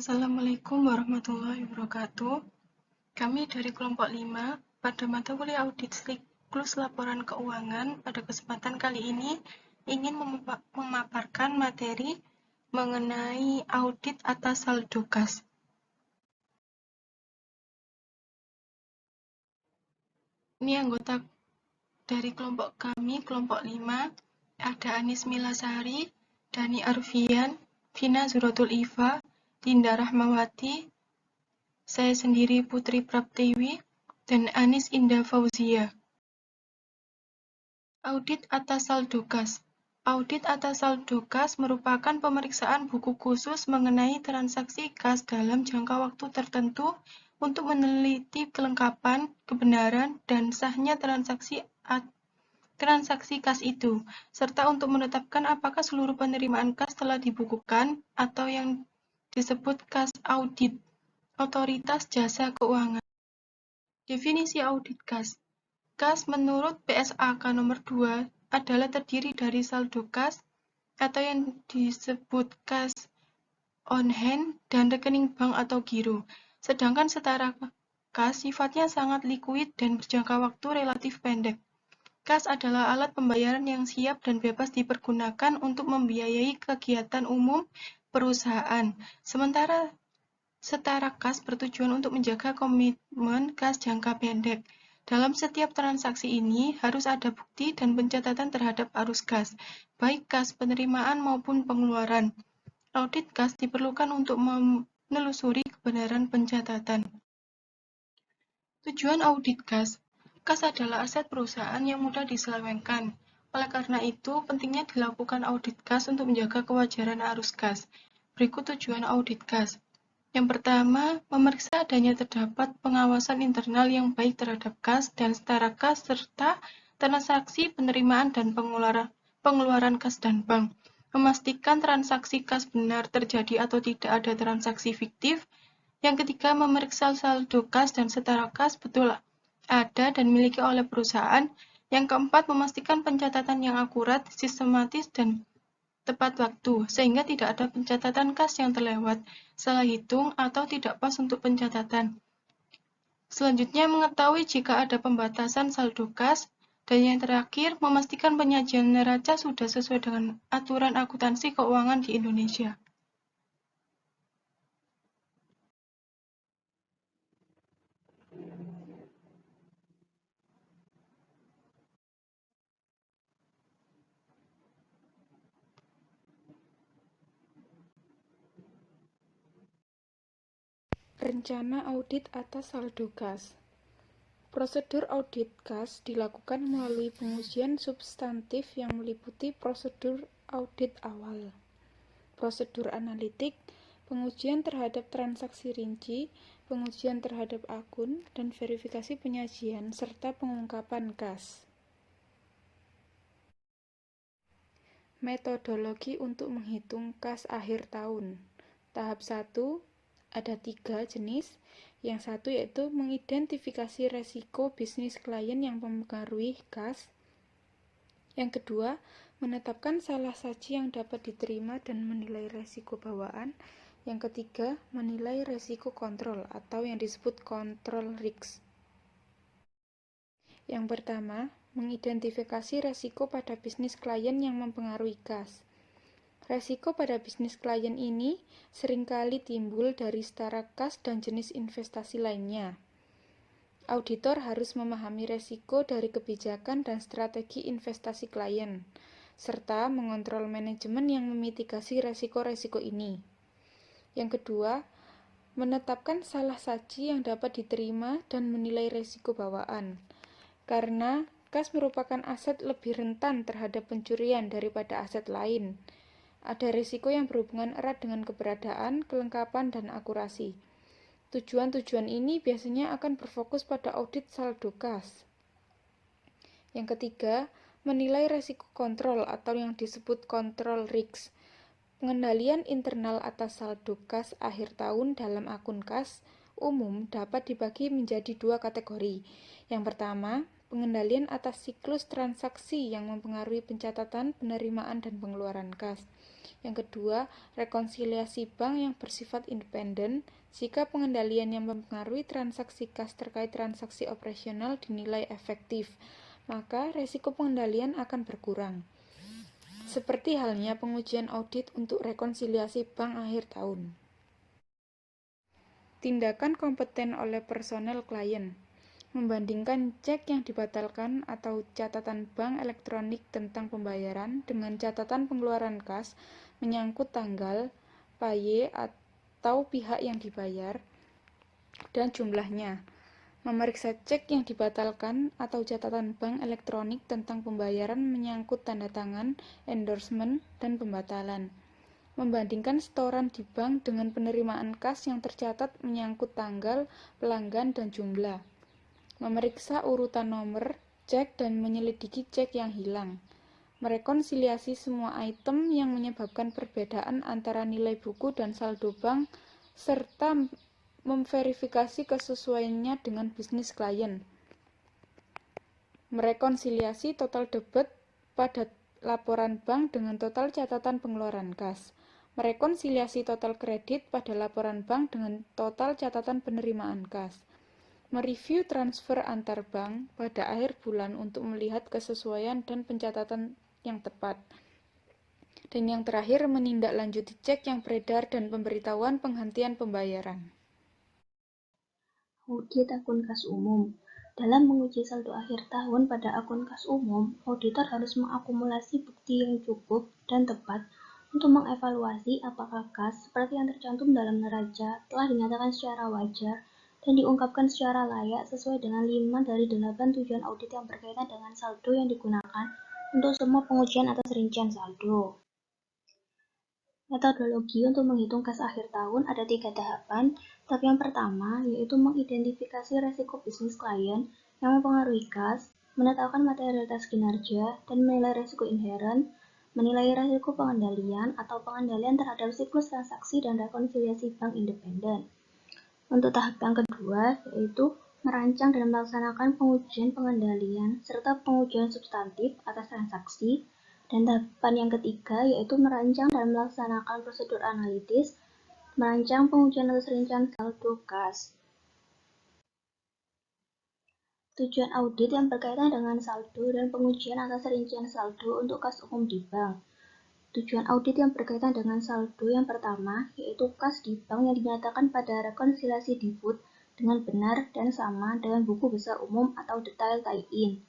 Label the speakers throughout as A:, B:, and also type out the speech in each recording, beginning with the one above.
A: Assalamualaikum warahmatullahi wabarakatuh. Kami dari kelompok 5 pada mata kuliah audit siklus laporan keuangan pada kesempatan kali ini ingin memaparkan materi mengenai audit atas saldo kas. Ini anggota dari kelompok kami, kelompok 5, ada Anis Milasari, Dani Arfian, Vina Zuratul Iva, Dinda Rahmawati, saya sendiri Putri Praptiwi, dan Anis Indah Fauzia. Audit atas saldo kas. Audit atas saldo kas merupakan pemeriksaan buku khusus mengenai transaksi kas dalam jangka waktu tertentu untuk meneliti kelengkapan, kebenaran, dan sahnya transaksi kas itu, serta untuk menetapkan apakah seluruh penerimaan kas telah dibukukan atau yang disebut kas audit, Otoritas Jasa Keuangan. Definisi audit kas. Kas menurut PSAK nomor 2 adalah terdiri dari saldo kas atau yang disebut kas on hand dan rekening bank atau giro. Sedangkan setara kas sifatnya sangat likuid dan berjangka waktu relatif pendek. Kas adalah alat pembayaran yang siap dan bebas dipergunakan untuk membiayai kegiatan umum perusahaan. Sementara setara kas bertujuan untuk menjaga komitmen kas jangka pendek. Dalam setiap transaksi ini harus ada bukti dan pencatatan terhadap arus kas, baik kas penerimaan maupun pengeluaran. Audit kas diperlukan untuk menelusuri kebenaran pencatatan. Tujuan audit kas. Kas adalah aset perusahaan yang mudah diselewengkan. Oleh karena itu, pentingnya dilakukan audit kas untuk menjaga kewajaran arus kas. Berikut tujuan audit kas. Yang pertama, memeriksa adanya terdapat pengawasan internal yang baik terhadap kas dan setara kas serta transaksi penerimaan dan pengeluaran kas dan bank. Memastikan transaksi kas benar terjadi atau tidak ada transaksi fiktif. Yang ketiga, memeriksa saldo kas dan setara kas betul ada dan miliki oleh perusahaan. Yang keempat, memastikan pencatatan yang akurat, sistematis, dan tepat waktu, sehingga tidak ada pencatatan kas yang terlewat, salah hitung, atau tidak pas untuk pencatatan. Selanjutnya, mengetahui jika ada pembatasan saldo kas, dan yang terakhir, memastikan penyajian neraca sudah sesuai dengan aturan akuntansi keuangan di Indonesia.
B: Rencana audit atas saldo kas. Prosedur audit kas dilakukan melalui pengujian substantif yang meliputi prosedur audit awal, prosedur analitik, pengujian terhadap transaksi rinci, pengujian terhadap akun, dan verifikasi penyajian, serta pengungkapan kas. Metodologi untuk menghitung kas akhir tahun. Tahap 1 ada 3 jenis. Yang satu yaitu mengidentifikasi resiko bisnis klien yang mempengaruhi kas. Yang kedua, menetapkan salah saji yang dapat diterima dan menilai resiko bawaan. Yang ketiga, menilai resiko kontrol atau yang disebut control risk. Yang pertama, mengidentifikasi resiko pada bisnis klien yang mempengaruhi kas. Resiko pada bisnis klien ini seringkali timbul dari setara kas dan jenis investasi lainnya. Auditor harus memahami resiko dari kebijakan dan strategi investasi klien, serta mengontrol manajemen yang memitigasi resiko-resiko ini. Yang kedua, menetapkan salah saji yang dapat diterima dan menilai resiko bawaan. Karena kas merupakan aset lebih rentan terhadap pencurian daripada aset lain. Ada risiko yang berhubungan erat dengan keberadaan, kelengkapan, dan akurasi. Tujuan-tujuan ini biasanya akan berfokus pada audit saldo kas. Yang ketiga, menilai risiko kontrol atau yang disebut control risk. Pengendalian internal atas saldo kas akhir tahun dalam akun kas umum dapat dibagi menjadi 2 kategori. Yang pertama, pengendalian atas siklus transaksi yang mempengaruhi pencatatan, penerimaan, dan pengeluaran kas. Yang kedua, rekonsiliasi bank yang bersifat independen jika pengendalian yang mempengaruhi transaksi kas terkait transaksi operasional dinilai efektif, maka risiko pengendalian akan berkurang. Seperti halnya pengujian audit untuk rekonsiliasi bank akhir tahun. Tindakan kompeten oleh personel klien. Membandingkan cek yang dibatalkan atau catatan bank elektronik tentang pembayaran dengan catatan pengeluaran kas menyangkut tanggal, paye atau pihak yang dibayar, dan jumlahnya. Memeriksa cek yang dibatalkan atau catatan bank elektronik tentang pembayaran menyangkut tanda tangan, endorsement, dan pembatalan. Membandingkan setoran di bank dengan penerimaan kas yang tercatat menyangkut tanggal, pelanggan, dan jumlah. Memeriksa urutan nomor cek dan menyelidiki cek yang hilang. Merekonsiliasi semua item yang menyebabkan perbedaan antara nilai buku dan saldo bank, serta memverifikasi kesesuaiannya dengan bisnis klien. Merekonsiliasi total debit pada laporan bank dengan total catatan pengeluaran kas. Merekonsiliasi total kredit pada laporan bank dengan total catatan penerimaan kas. Mereview transfer antar bank pada akhir bulan untuk melihat kesesuaian dan pencatatan yang tepat. Dan yang terakhir, menindaklanjuti cek yang beredar dan pemberitahuan penghentian pembayaran.
C: Audit akun kas umum. Dalam menguji saldo akhir tahun pada akun kas umum, auditor harus mengakumulasi bukti yang cukup dan tepat untuk mengevaluasi apakah kas seperti yang tercantum dalam neraca telah dinyatakan secara wajar dan diungkapkan secara layak sesuai dengan 5 dari 8 tujuan audit yang berkaitan dengan saldo yang digunakan untuk semua pengujian atas rincian saldo. Metodologi untuk menghitung kas akhir tahun ada 3 tahapan. Tahap yang pertama yaitu mengidentifikasi resiko bisnis klien yang mempengaruhi kas, menetapkan materialitas kinerja, dan menilai resiko inheren, menilai resiko pengendalian atau pengendalian terhadap siklus transaksi dan rekonsiliasi bank independen. Untuk tahap yang kedua yaitu merancang dan melaksanakan pengujian pengendalian serta pengujian substantif atas transaksi. Dan tahapan yang ketiga yaitu merancang dan melaksanakan prosedur analitis, merancang pengujian atas rincian saldo kas. Tujuan audit yang berkaitan dengan saldo dan pengujian atas rincian saldo untuk kas umum di bank. Tujuan audit yang berkaitan dengan saldo yang pertama yaitu kas di bank yang dinyatakan pada rekonsiliasi debut dengan benar dan sama dengan buku besar umum atau detail tie-in.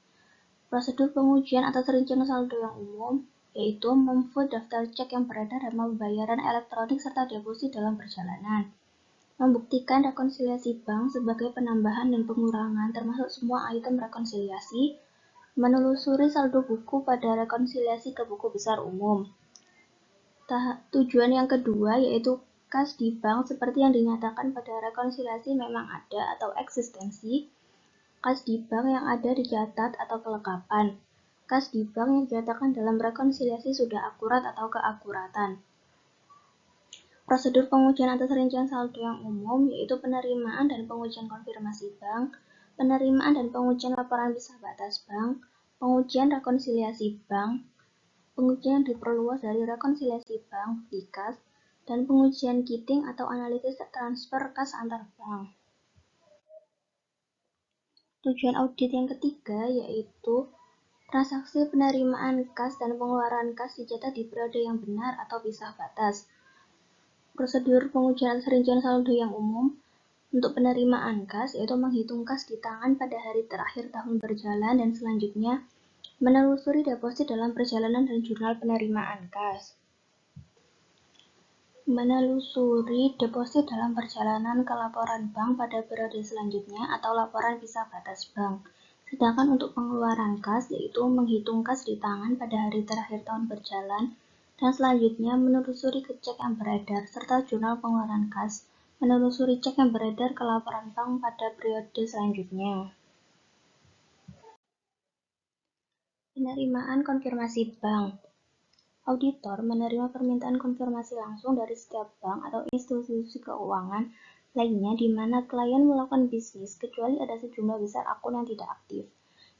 C: Prosedur pengujian atas rincian saldo yang umum yaitu memfold daftar cek yang beredar dan pembayaran elektronik serta deposit dalam perjalanan. Membuktikan rekonsiliasi bank sebagai penambahan dan pengurangan termasuk semua item rekonsiliasi. Menelusuri saldo buku pada rekonsiliasi ke buku besar umum. Tujuan yang kedua yaitu kas di bank seperti yang dinyatakan pada rekonsiliasi memang ada atau eksistensi, kas di bank yang ada dicatat atau kelengkapan, kas di bank yang dinyatakan dalam rekonsiliasi sudah akurat atau keakuratan. Prosedur pengujian atas rincian saldo yang umum yaitu penerimaan dan pengujian konfirmasi bank, penerimaan dan pengujian laporan bisa batas bank, pengujian rekonsiliasi bank, pengujian diperluas dari rekonsiliasi bank di kas, dan pengujian kiting atau analisis transfer kas antar bank. Tujuan audit yang ketiga yaitu transaksi penerimaan kas dan pengeluaran kas dicatat di periode yang benar atau pisah batas. Prosedur pengujian atas rincian saldo yang umum untuk penerimaan kas yaitu menghitung kas di tangan pada hari terakhir tahun berjalan dan selanjutnya menelusuri deposit dalam perjalanan dan jurnal penerimaan kas. Menelusuri deposit dalam perjalanan ke laporan bank pada periode selanjutnya atau laporan pisah batas bank. Sedangkan untuk pengeluaran kas yaitu menghitung kas di tangan pada hari terakhir tahun berjalan dan selanjutnya menelusuri ke cek yang beredar serta jurnal pengeluaran kas, menelusuri cek yang beredar ke laporan bank pada periode selanjutnya. Penerimaan konfirmasi bank. Auditor menerima permintaan konfirmasi langsung dari setiap bank atau institusi keuangan lainnya di mana klien melakukan bisnis kecuali ada sejumlah besar akun yang tidak aktif.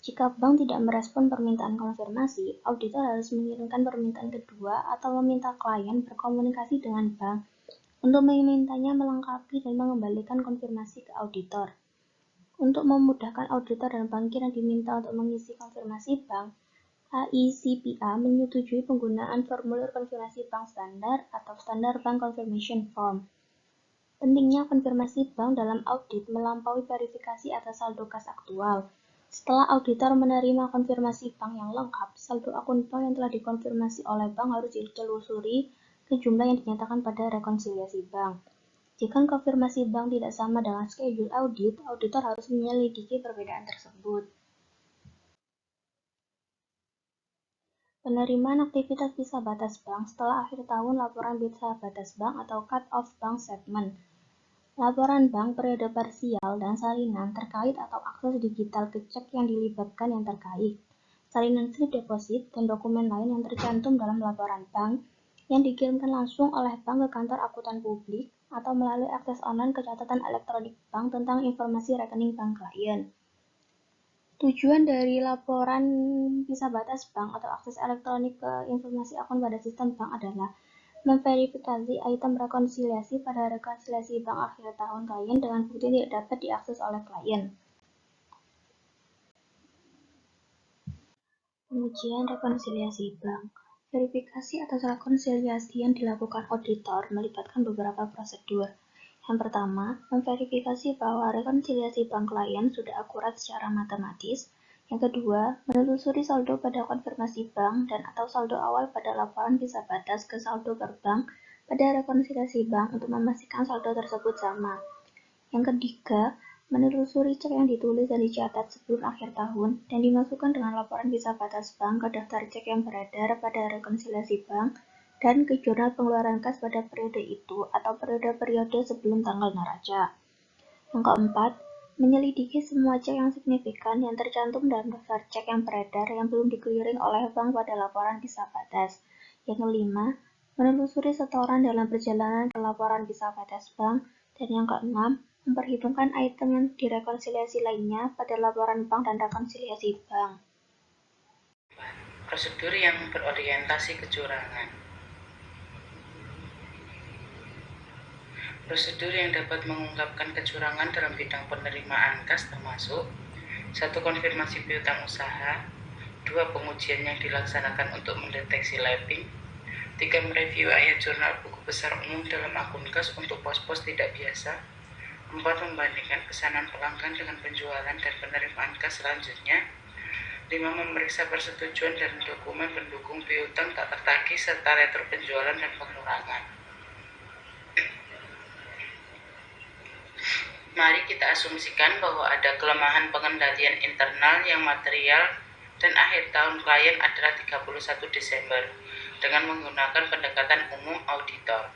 C: Jika bank tidak merespon permintaan konfirmasi, auditor harus mengirimkan permintaan kedua atau meminta klien berkomunikasi dengan bank untuk memintanya melengkapi dan mengembalikan konfirmasi ke auditor. Untuk memudahkan auditor dan bankir yang diminta untuk mengisi konfirmasi bank, AICPA menyetujui penggunaan formulir konfirmasi bank standar atau Standard Bank Confirmation Form. Pentingnya konfirmasi bank dalam audit melampaui verifikasi atas saldo kas aktual. Setelah auditor menerima konfirmasi bank yang lengkap, saldo akun bank yang telah dikonfirmasi oleh bank harus ditelusuri ke jumlah yang dinyatakan pada rekonsiliasi bank. Jika konfirmasi bank tidak sama dengan schedule audit, auditor harus menyelidiki perbedaan tersebut. Penerimaan aktivitas visa batas bank setelah akhir tahun laporan visa batas bank atau cut-off bank statement. Laporan bank periode parsial dan salinan terkait atau akses digital ke cek yang dilibatkan yang terkait, salinan slip deposit, dan dokumen lain yang tercantum dalam laporan bank yang dikirimkan langsung oleh bank ke kantor akuntan publik atau melalui akses online ke catatan elektronik bank tentang informasi rekening bank klien. Tujuan dari laporan visa batas bank atau akses elektronik ke informasi akun pada sistem bank adalah memverifikasi item rekonsiliasi pada rekonsiliasi bank akhir tahun klien dengan bukti tidak dapat diakses oleh klien. Pengujian rekonsiliasi bank. Verifikasi atas rekonsiliasi yang dilakukan auditor melibatkan beberapa prosedur. Yang pertama, memverifikasi bahwa rekonsiliasi bank klien sudah akurat secara matematis. Yang kedua, menelusuri saldo pada konfirmasi bank dan atau saldo awal pada laporan visa batas ke saldo berbank pada rekonsiliasi bank untuk memastikan saldo tersebut sama. Yang ketiga, menelusuri cek yang ditulis dan dicatat sebelum akhir tahun dan dimasukkan dengan laporan visa batas bank ke daftar cek yang beredar pada rekonsiliasi bank dan ke jurnal pengeluaran kas pada periode itu atau periode-periode sebelum tanggal neraca. Yang keempat, menyelidiki semua cek yang signifikan yang tercantum dalam daftar cek yang beredar yang belum di-clearing oleh bank pada laporan visa batas. Yang kelima, menelusuri setoran dalam perjalanan ke laporan visa batas bank. Dan yang keenam, memperhitungkan item yang direkonsiliasi lainnya pada laporan bank dan rekonsiliasi bank.
D: Prosedur yang berorientasi kecurangan. Prosedur yang dapat mengungkapkan kecurangan dalam bidang penerimaan kas termasuk 1. Konfirmasi piutang usaha, 2. Pengujian yang dilaksanakan untuk mendeteksi lapping, 3. Mereview ayat jurnal buku besar umum dalam akun kas untuk pos-pos tidak biasa, 4. Membandingkan pesanan pelanggan dengan penjualan dan penerimaan kas selanjutnya, 5. Memeriksa persetujuan dan dokumen pendukung piutang tak tertagih serta retro penjualan dan pengurangan. Mari kita asumsikan bahwa ada kelemahan pengendalian internal yang material dan akhir tahun klien adalah 31 Desember dengan menggunakan pendekatan umum auditor.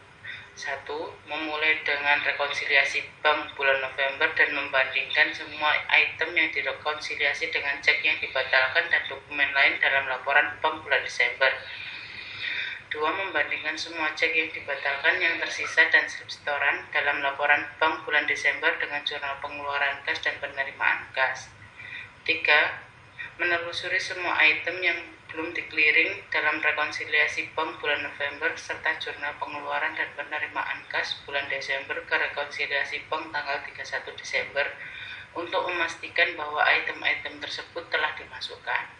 D: 1. Memulai dengan rekonsiliasi bank bulan November dan membandingkan semua item yang direkonsiliasi dengan cek yang dibatalkan dan dokumen lain dalam laporan bank bulan Desember. 2. Membandingkan semua cek yang dibatalkan yang tersisa dan slip setoran dalam laporan bank bulan Desember dengan jurnal pengeluaran kas dan penerimaan kas. 3. Menelusuri semua item yang belum di-clearing dalam rekonsiliasi bank bulan November serta jurnal pengeluaran dan penerimaan kas bulan Desember ke rekonsiliasi bank tanggal 31 Desember untuk memastikan bahwa item-item tersebut telah dimasukkan.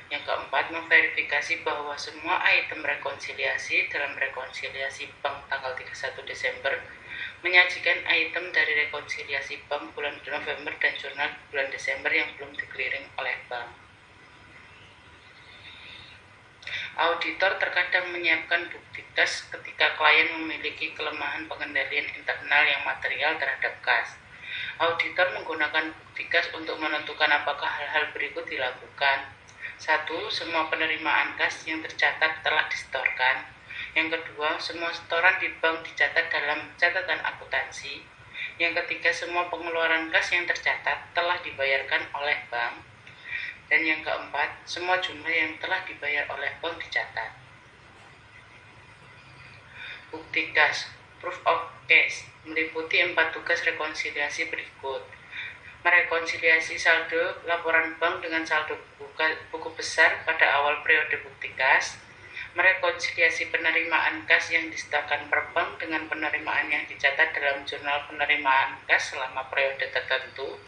D: Yang keempat, memverifikasi bahwa semua item rekonsiliasi dalam rekonsiliasi bank tanggal 31 Desember menyajikan item dari rekonsiliasi bank bulan November dan jurnal bulan Desember yang belum di-clearing oleh bank. Auditor terkadang menyiapkan bukti kas ketika klien memiliki kelemahan pengendalian internal yang material terhadap kas. Auditor menggunakan bukti kas untuk menentukan apakah hal-hal berikut dilakukan. 1. Semua penerimaan kas yang tercatat telah disetorkan. Yang kedua, semua setoran di bank dicatat dalam catatan akuntansi. Yang ketiga, semua pengeluaran kas yang tercatat telah dibayarkan oleh bank. Dan yang keempat, semua jumlah yang telah dibayar oleh bank dicatat. Bukti kas, proof of case, meliputi 4 tugas rekonsiliasi berikut. merekonsiliasi saldo laporan bank dengan saldo buku besar pada awal periode bukti kas, merekonsiliasi penerimaan kas yang disetakan per bank dengan penerimaan yang dicatat dalam jurnal penerimaan kas selama periode tertentu,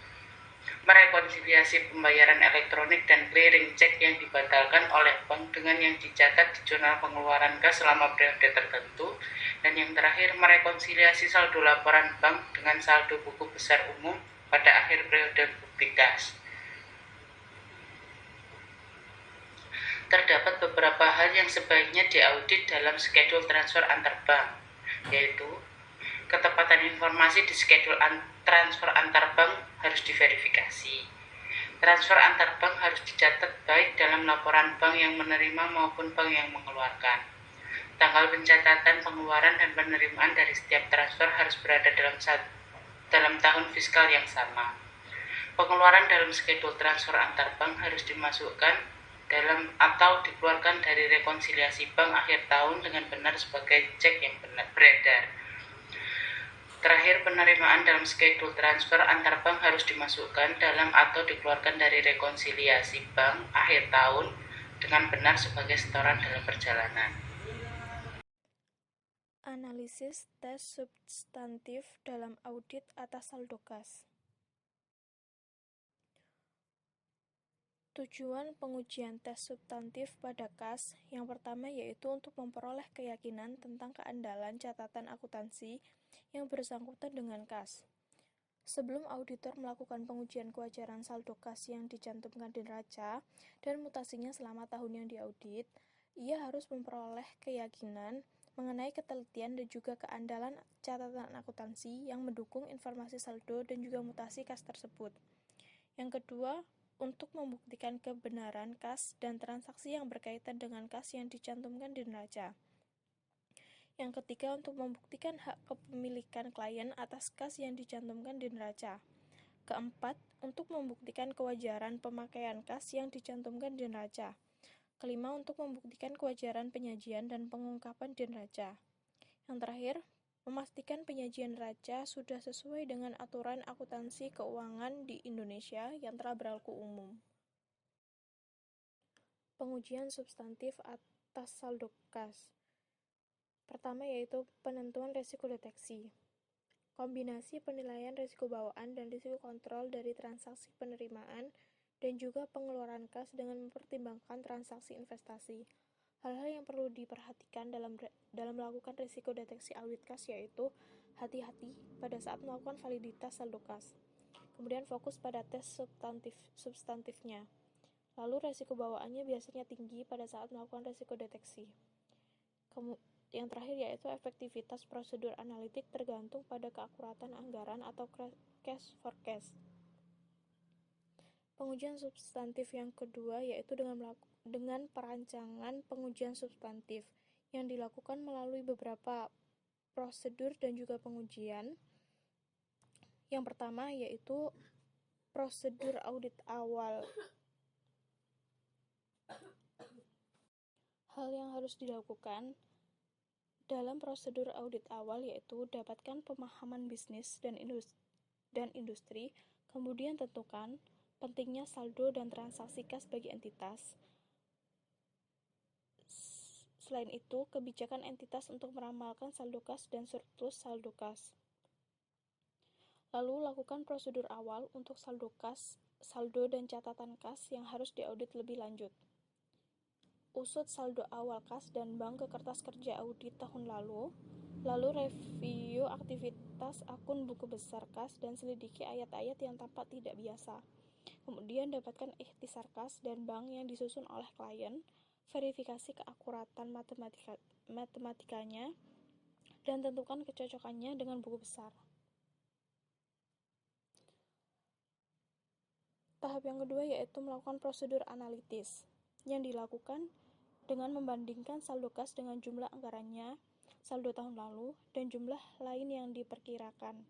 D: merekonsiliasi pembayaran elektronik dan clearing cek yang dibatalkan oleh bank dengan yang dicatat di jurnal pengeluaran kas selama periode tertentu, dan yang terakhir merekonsiliasi saldo laporan bank dengan saldo buku besar umum pada akhir periode bukti kas. Terdapat beberapa hal yang sebaiknya diaudit dalam schedule transfer antar bank, yaitu ketepatan informasi di schedule transfer antar bank harus diverifikasi. Transfer antar bank harus dicatat baik dalam laporan bank yang menerima maupun bank yang mengeluarkan. Tanggal pencatatan pengeluaran dan penerimaan dari setiap transfer harus berada dalam tahun fiskal yang sama. Pengeluaran dalam schedule transfer antar bank harus dimasukkan dalam atau dikeluarkan dari rekonsiliasi bank akhir tahun dengan benar sebagai cek yang beredar. Terakhir, penerimaan dalam schedule transfer antar bank harus dimasukkan dalam atau dikeluarkan dari rekonsiliasi bank akhir tahun dengan benar sebagai setoran dalam perjalanan.
E: Analisis tes substantif dalam audit atas saldo kas. Tujuan pengujian tes substantif pada kas yang pertama yaitu untuk memperoleh keyakinan tentang keandalan catatan akuntansi yang bersangkutan dengan kas. Sebelum auditor melakukan pengujian kewajaran saldo kas yang dicantumkan di neraca dan mutasinya selama tahun yang diaudit, ia harus memperoleh keyakinan mengenai ketelitian dan juga keandalan catatan akuntansi yang mendukung informasi saldo dan juga mutasi kas tersebut. Yang kedua, untuk membuktikan kebenaran kas dan transaksi yang berkaitan dengan kas yang dicantumkan di neraca. Yang ketiga, untuk membuktikan hak kepemilikan klien atas kas yang dicantumkan di neraca. Keempat, untuk membuktikan kewajaran pemakaian kas yang dicantumkan di neraca. Kelima, untuk membuktikan kewajaran penyajian dan pengungkapan di neraca. Yang terakhir, memastikan penyajian neraca sudah sesuai dengan aturan akuntansi keuangan di Indonesia yang telah berlaku umum. Pengujian substantif atas saldo kas. Pertama yaitu penentuan risiko deteksi. Kombinasi penilaian risiko bawaan dan risiko kontrol dari transaksi penerimaan dan juga pengeluaran kas dengan mempertimbangkan transaksi investasi. Hal-hal yang perlu diperhatikan dalam melakukan risiko deteksi audit kas yaitu hati-hati pada saat melakukan validitas saldo kas. Kemudian fokus pada tes substantifnya. Lalu risiko bawaannya biasanya tinggi pada saat melakukan risiko deteksi. Yang terakhir yaitu efektivitas prosedur analitik tergantung pada keakuratan anggaran atau cash forecast. Pengujian substantif yang kedua yaitu dengan perancangan pengujian substantif yang dilakukan melalui beberapa prosedur dan juga pengujian. Yang pertama yaitu prosedur audit awal. Hal yang harus dilakukan dalam prosedur audit awal yaitu dapatkan pemahaman bisnis dan industri, kemudian tentukan pentingnya saldo dan transaksi kas bagi entitas. Selain itu, kebijakan entitas untuk meramalkan saldo kas dan surplus saldo kas. Lalu, lakukan prosedur awal untuk saldo kas, saldo dan catatan kas yang harus diaudit lebih lanjut. Usut saldo awal kas dan bank ke kertas kerja audit tahun lalu review aktivitas akun buku besar kas dan selidiki ayat-ayat yang tampak tidak biasa. Kemudian dapatkan ikhtisar kas dan bank yang disusun oleh klien, verifikasi keakuratan matematikanya, dan tentukan kecocokannya dengan buku besar. Tahap yang kedua yaitu melakukan prosedur analitis, yang dilakukan dengan membandingkan saldo kas dengan jumlah anggarannya, saldo tahun lalu, dan jumlah lain yang diperkirakan.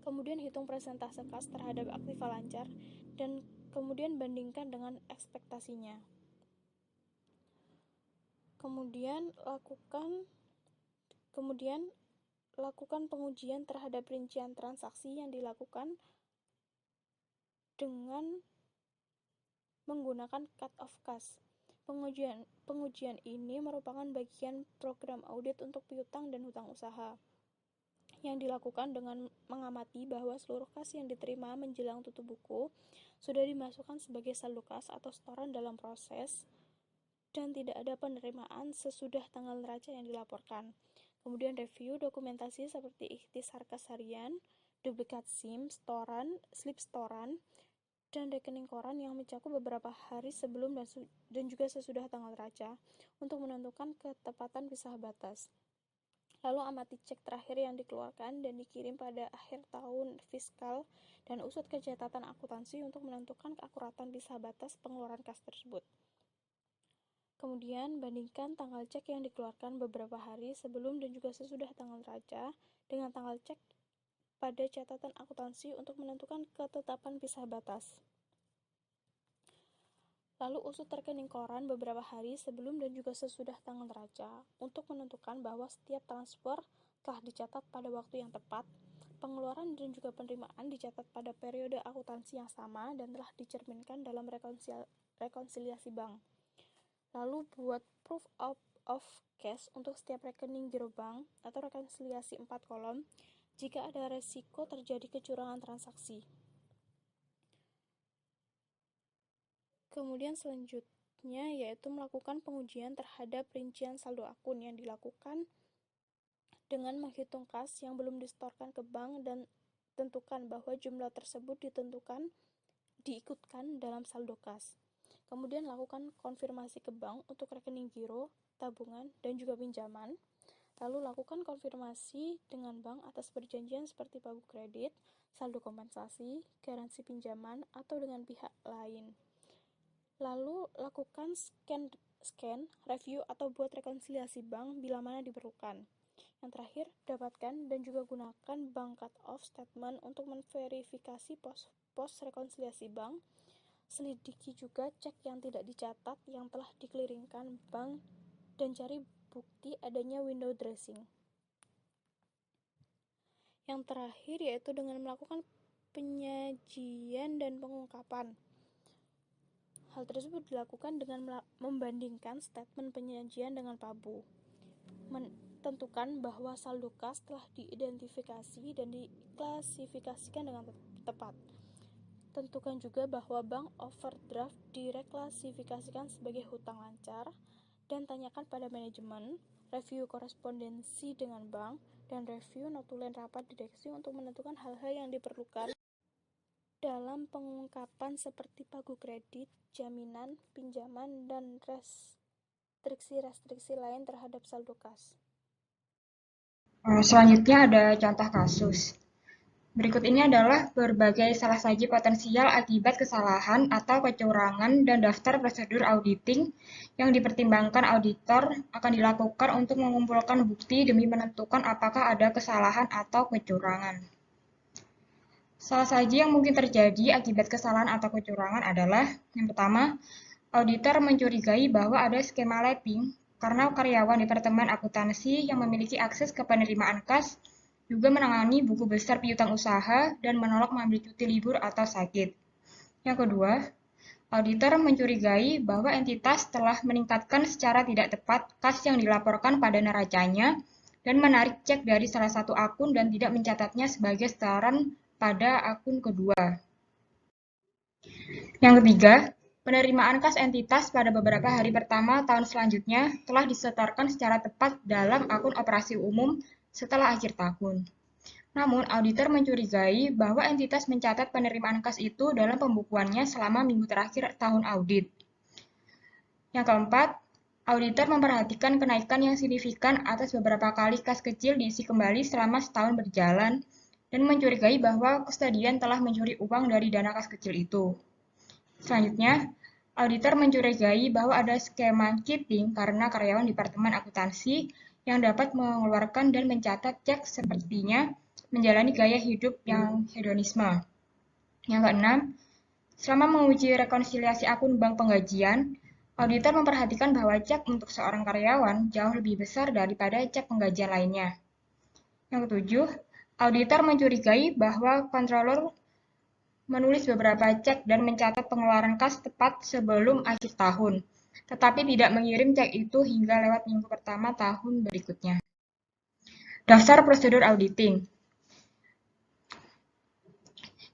E: Kemudian hitung persentase kas terhadap aktiva lancar, dan kemudian bandingkan dengan ekspektasinya. Kemudian lakukan pengujian terhadap rincian transaksi yang dilakukan dengan menggunakan cut-off cost. Pengujian ini merupakan bagian program audit untuk piutang dan hutang usaha, yang dilakukan dengan mengamati bahwa seluruh kas yang diterima menjelang tutup buku sudah dimasukkan sebagai saldo kas atau setoran dalam proses dan tidak ada penerimaan sesudah tanggal neraca yang dilaporkan. Kemudian review dokumentasi seperti ikhtisar kas harian, duplikat SIM, slip setoran, dan rekening koran yang mencakup beberapa hari sebelum dan juga sesudah tanggal neraca untuk menentukan ketepatan pisah batas. Lalu amati cek terakhir yang dikeluarkan dan dikirim pada akhir tahun fiskal dan usut ke catatan akuntansi untuk menentukan keakuratan pisah batas pengeluaran kas tersebut. Kemudian bandingkan tanggal cek yang dikeluarkan beberapa hari sebelum dan juga sesudah tanggal neraca dengan tanggal cek pada catatan akuntansi untuk menentukan ketetapan pisah batas. Lalu usut rekening koran beberapa hari sebelum dan juga sesudah tanggal neraca untuk menentukan bahwa setiap transfer telah dicatat pada waktu yang tepat, pengeluaran dan juga penerimaan dicatat pada periode akuntansi yang sama dan telah dicerminkan dalam rekonsiliasi bank. Lalu buat proof of cash untuk setiap rekening giro bank atau rekonsiliasi 4 kolom jika ada resiko terjadi kecurangan transaksi. Kemudian selanjutnya yaitu melakukan pengujian terhadap rincian saldo akun yang dilakukan dengan menghitung kas yang belum disetorkan ke bank dan tentukan bahwa jumlah tersebut diikutkan dalam saldo kas. Kemudian lakukan konfirmasi ke bank untuk rekening giro, tabungan, dan juga pinjaman. Lalu lakukan konfirmasi dengan bank atas perjanjian seperti pagu kredit, saldo kompensasi, garansi pinjaman, atau dengan pihak lain. Lalu lakukan scan, review, atau buat rekonsiliasi bank bila mana diperlukan. Yang terakhir, dapatkan dan juga gunakan bank cut-off statement untuk memverifikasi pos rekonsiliasi bank. Selidiki juga cek yang tidak dicatat yang telah dikliringkan bank dan cari bukti adanya window dressing. Yang terakhir yaitu dengan melakukan penyajian dan pengungkapan. Hal tersebut dilakukan dengan membandingkan statement penyajian dengan PABU. Tentukan bahwa saldo kas telah diidentifikasi dan diklasifikasikan dengan tepat. Tentukan juga bahwa bank overdraft direklasifikasikan sebagai hutang lancar dan tanyakan pada manajemen, review korespondensi dengan bank, dan review notulen rapat direksi untuk menentukan hal-hal yang diperlukan dalam pengungkapan seperti pagu kredit, jaminan, pinjaman, dan restriksi-restriksi lain terhadap saldo kas.
F: Selanjutnya ada contoh kasus. Berikut ini adalah berbagai salah saji potensial akibat kesalahan atau kecurangan dan daftar prosedur auditing yang dipertimbangkan auditor akan dilakukan untuk mengumpulkan bukti demi menentukan apakah ada kesalahan atau kecurangan. Salah saji yang mungkin terjadi akibat kesalahan atau kecurangan adalah, yang pertama, auditor mencurigai bahwa ada skema lapping karena karyawan Departemen Akuntansi yang memiliki akses ke penerimaan kas juga menangani buku besar piutang usaha dan menolak mengambil cuti libur atau sakit. Yang kedua, auditor mencurigai bahwa entitas telah meningkatkan secara tidak tepat kas yang dilaporkan pada neracanya dan menarik cek dari salah satu akun dan tidak mencatatnya sebagai setoran pada akun kedua. Yang ketiga, penerimaan kas entitas pada beberapa hari pertama tahun selanjutnya telah disetorkan secara tepat dalam akun operasi umum setelah akhir tahun. Namun, auditor mencurigai bahwa entitas mencatat penerimaan kas itu dalam pembukuannya selama minggu terakhir tahun audit. Yang keempat, auditor memperhatikan kenaikan yang signifikan atas beberapa kali kas kecil diisi kembali selama setahun berjalan dan mencurigai bahwa kustodian telah mencuri uang dari dana kas kecil itu. Selanjutnya, auditor mencurigai bahwa ada skema cheating karena karyawan Departemen Akuntansi yang dapat mengeluarkan dan mencatat cek sepertinya menjalani gaya hidup yang hedonisme. Yang keenam, selama menguji rekonsiliasi akun bank penggajian, auditor memperhatikan bahwa cek untuk seorang karyawan jauh lebih besar daripada cek penggajian lainnya. Yang ketujuh, auditor mencurigai bahwa controller menulis beberapa cek dan mencatat pengeluaran kas tepat sebelum akhir tahun, tetapi tidak mengirim cek itu hingga lewat minggu pertama tahun berikutnya. Daftar prosedur auditing.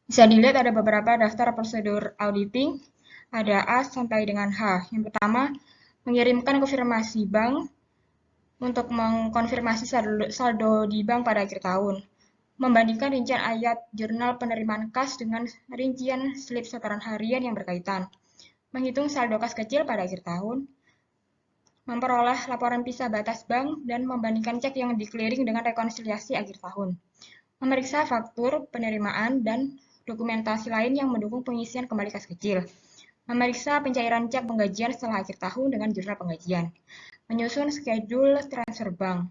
F: Bisa dilihat ada beberapa daftar prosedur auditing, ada A sampai dengan H. Yang pertama, mengirimkan konfirmasi bank untuk mengkonfirmasi saldo di bank pada akhir tahun. Membandingkan rincian ayat jurnal penerimaan kas dengan rincian slip setoran harian yang berkaitan. Menghitung saldo kas kecil pada akhir tahun. Memperoleh laporan pisah batas bank dan membandingkan cek yang di-clearing dengan rekonsiliasi akhir tahun. Memeriksa faktur, penerimaan, dan dokumentasi lain yang mendukung pengisian kembali kas kecil. Memeriksa pencairan cek penggajian setelah akhir tahun dengan jurnal penggajian. Menyusun schedule transfer bank.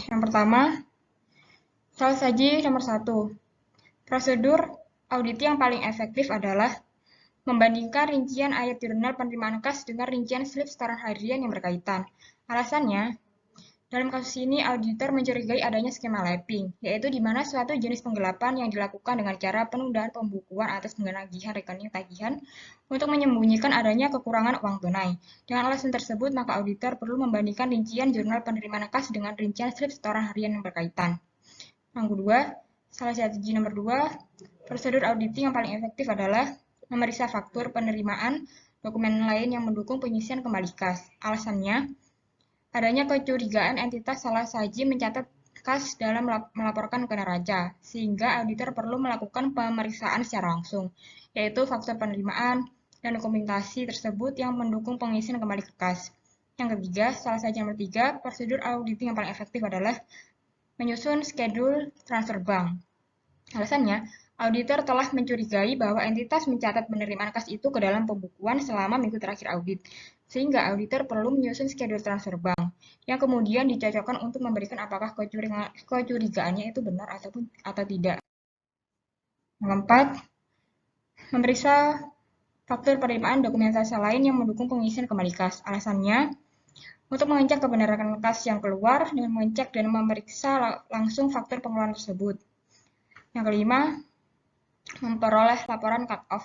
F: Yang pertama, soal saji nomor 1. Prosedur audit yang paling efektif adalah membandingkan rincian ayat jurnal penerimaan kas dengan rincian slip setoran harian yang berkaitan. Alasannya, dalam kasus ini auditor mencurigai adanya skema lapping, yaitu di mana suatu jenis penggelapan yang dilakukan dengan cara penundaan pembukuan atas penagihan rekening tagihan untuk menyembunyikan adanya kekurangan uang tunai. Dengan alasan tersebut, maka auditor perlu membandingkan rincian jurnal penerimaan kas dengan rincian slip setoran harian yang berkaitan. Yang kedua, salah strategi nomor 2, prosedur auditing yang paling efektif adalah memeriksa faktur, penerimaan, dokumen lain yang mendukung pengisian kembali kas. Alasannya, adanya kecurigaan entitas salah saji mencatat kas dalam melaporkan ke neraca, sehingga auditor perlu melakukan pemeriksaan secara langsung, yaitu faktor penerimaan dan dokumentasi tersebut yang mendukung pengisian kembali ke kas. Yang ketiga, salah saji nomor 3, prosedur auditing yang paling efektif adalah menyusun schedule transfer bank. Alasannya, auditor telah mencurigai bahwa entitas mencatat penerimaan kas itu ke dalam pembukuan selama minggu terakhir audit, sehingga auditor perlu menyusun schedule transfer bank, yang kemudian dicocokkan untuk memberikan apakah kecurigaannya itu benar atau tidak. Yang keempat, memeriksa faktur penerimaan dokumentasi lain yang mendukung pengisian kembali kas. Alasannya, untuk mengecek kebenaran kas yang keluar dengan mengecek dan memeriksa langsung faktur pengeluaran tersebut. Yang kelima, memperoleh laporan cut-off.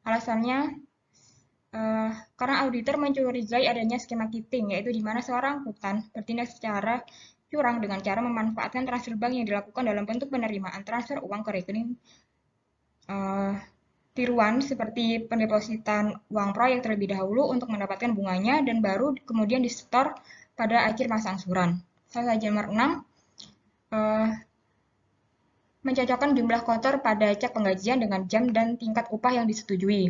F: Alasannya, karena auditor mencurigai adanya skema cheating, yaitu di mana seorang akuntan bertindak secara curang dengan cara memanfaatkan transfer bank yang dilakukan dalam bentuk penerimaan transfer uang ke rekening tiruan seperti pendepositan uang proyek terlebih dahulu untuk mendapatkan bunganya dan baru kemudian disetor pada akhir masa angsuran. Salah satu nomor 6, mencocokkan jumlah kotor pada cek penggajian dengan jam dan tingkat upah yang disetujui.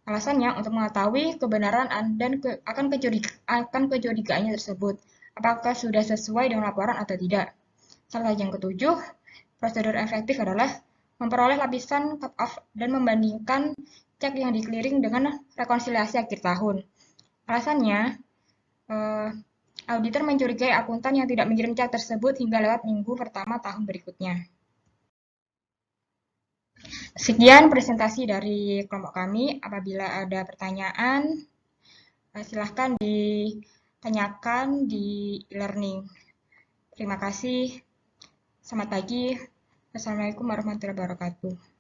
F: Alasannya untuk mengetahui kebenaran dan akan kecurigaannya tersebut, apakah sudah sesuai dengan laporan atau tidak. Salah satu yang ketujuh, prosedur efektif adalah memperoleh lapisan cut-off dan membandingkan cek yang di-clearing dengan rekonsiliasi akhir tahun. Alasannya, auditor mencurigai akuntan yang tidak mengirim cek tersebut hingga lewat minggu pertama tahun berikutnya. Sekian presentasi dari kelompok kami. Apabila ada pertanyaan, silahkan ditanyakan di e-learning. Terima kasih. Selamat pagi. Wassalamualaikum warahmatullahi wabarakatuh.